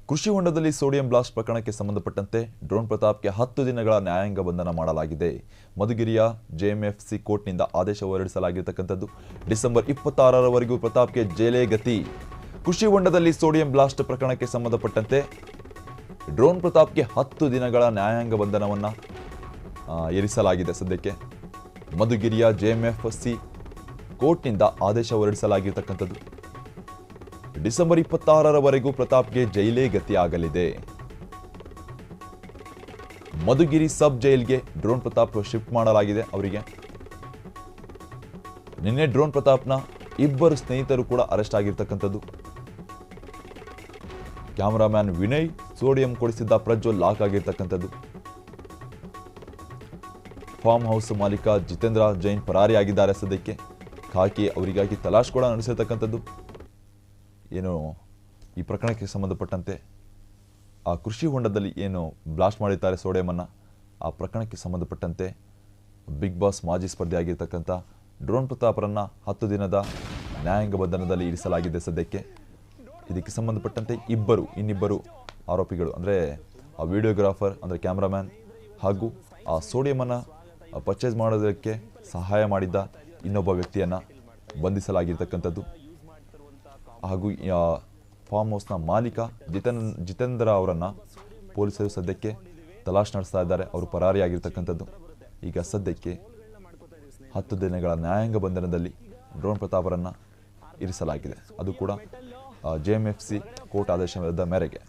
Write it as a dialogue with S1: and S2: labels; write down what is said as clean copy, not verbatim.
S1: ಕೃಷಿ ಹೊಂಡದಲ್ಲಿ sodium blast ಪ್ರಕರಣಕ್ಕೆ ಸಂಬಂಧಪಟ್ಟಂತೆ ಡ್ರೋನ್ ಪ್ರತಾಪ್ಗೆ 10 ದಿನಗಳ ನ್ಯಾಯಾಂಗ ಬಂಧನ ಮಾಡಲಾಗಿದೆ. ಮಧುಗಿರಿಯ ಜೆಎಂಎಫ್ಸಿ ಕೋರ್ಟ್ನಿಂದ ಆದೇಶ ಹೊರಡಿಸಲಾಗಿರತಕ್ಕಂಥದ್ದು. ಡಿಸೆಂಬರ್ 26ರವರೆಗೂ ಪ್ರತಾಪ್ಗೆ ಜೈಲೇ ಗತಿ. ಕೃಷಿ ಹೊಂಡದಲ್ಲಿ ಸೋಡಿಯಂ ಬ್ಲಾಸ್ಟ್ ಪ್ರಕರಣಕ್ಕೆ ಸಂಬಂಧಪಟ್ಟಂತೆ ಡ್ರೋನ್ ಪ್ರತಾಪ್ಗೆ 10 ದಿನಗಳ ನ್ಯಾಯಾಂಗ ಬಂಧನವನ್ನು ಇರಿಸಲಾಗಿದೆ. ಸದ್ಯಕ್ಕೆ ಮಧುಗಿರಿಯ ಜೆಎಂಎಫ್ಸಿ ಕೋರ್ಟ್ನಿಂದ ಆದೇಶ ಹೊರಡಿಸಲಾಗಿರತಕ್ಕಂಥದ್ದು. ಡಿಸೆಂಬರ್ 26ರವರೆಗೂ ಪ್ರತಾಪ್ಗೆ ಜೈಲೇ ಗತಿಯಾಗಲಿದೆ. ಮಧುಗಿರಿ ಸಬ್ ಜೈಲ್ಗೆ ಡ್ರೋನ್ ಪ್ರತಾಪ್ ಶಿಫ್ಟ್ ಮಾಡಲಾಗಿದೆ. ಅವರಿಗೆ ನಿನ್ನೆ ಡ್ರೋನ್ ಪ್ರತಾಪ್ನ ಇಬ್ಬರು ಸ್ನೇಹಿತರು ಕೂಡ ಅರೆಸ್ಟ್ ಆಗಿರ್ತಕ್ಕಂಥದ್ದು. ಕ್ಯಾಮರಾಮ್ಯಾನ್ ವಿನಯ್ ಸೋಡಿಯಂ ಕೊಡಿಸಿದ್ದ ಪ್ರಜ್ವಲ್ ಲಾಕ್ ಆಗಿರ್ತಕ್ಕಂಥದ್ದು. ಫಾರ್ಮ್ ಹೌಸ್ ಮಾಲೀಕ ಜಿತೇಂದ್ರ ಜೈನ್ ಪರಾರಿಯಾಗಿದ್ದಾರೆ. ಸದ್ಯಕ್ಕೆ ಖಾಕಿ ಅವರಿಗಾಗಿ ತಲಾಶ್ ಕೂಡ ನಡೆಸಿರ್ತಕ್ಕಂಥದ್ದು. ಏನು ಈ ಪ್ರಕರಣಕ್ಕೆ ಸಂಬಂಧಪಟ್ಟಂತೆ ಆ ಕೃಷಿ ಹೊಂಡದಲ್ಲಿ ಏನು ಬ್ಲಾಸ್ಟ್ ಮಾಡಿದ್ದಾರೆ ಸೋಡಿಯಮನ್ನು, ಆ ಪ್ರಕರಣಕ್ಕೆ ಸಂಬಂಧಪಟ್ಟಂತೆ ಬಿಗ್ ಬಾಸ್ ಮಾಜಿ ಸ್ಪರ್ಧೆಯಾಗಿರ್ತಕ್ಕಂಥ ಡ್ರೋನ್ ಪ್ರತಾಪ್ರನ್ನು 10 ದಿನದ ನ್ಯಾಯಾಂಗ ಬಂಧನದಲ್ಲಿ ಇರಿಸಲಾಗಿದೆ. ಸದ್ಯಕ್ಕೆ ಇದಕ್ಕೆ ಸಂಬಂಧಪಟ್ಟಂತೆ ಇನ್ನಿಬ್ಬರು ಆರೋಪಿಗಳು ಅಂದರೆ ಆ ವಿಡಿಯೋಗ್ರಾಫರ್ ಅಂದರೆ ಕ್ಯಾಮ್ರಾಮ್ಯಾನ್ ಹಾಗೂ ಆ ಸೋಡಿಯಮನ್ನು ಪರ್ಚೇಸ್ ಮಾಡೋದಕ್ಕೆ ಸಹಾಯ ಮಾಡಿದ್ದ ಇನ್ನೊಬ್ಬ ವ್ಯಕ್ತಿಯನ್ನು ಬಂಧಿಸಲಾಗಿರ್ತಕ್ಕಂಥದ್ದು. ಹಾಗೂ ಫಾರ್ಮ್ ಹೌಸ್ನ ಮಾಲೀಕ ಜಿತೇಂದ್ರ ಅವರನ್ನು ಪೊಲೀಸರು ಸದ್ಯಕ್ಕೆ ತಲಾಶ್ ನಡೆಸ್ತಾ ಇದ್ದಾರೆ. ಅವರು ಪರಾರಿಯಾಗಿರ್ತಕ್ಕಂಥದ್ದು. ಈಗ ಸದ್ಯಕ್ಕೆ 10 ದಿನಗಳ ನ್ಯಾಯಾಂಗ ಬಂಧನದಲ್ಲಿ ಡ್ರೋನ್ ಪ್ರತಾಪರನ್ನು ಇರಿಸಲಾಗಿದೆ. ಅದು ಕೂಡ ಜೆಎಂಎಫ್ಸಿ ಕೋರ್ಟ್ ಆದೇಶದ ಮೇರೆಗೆ.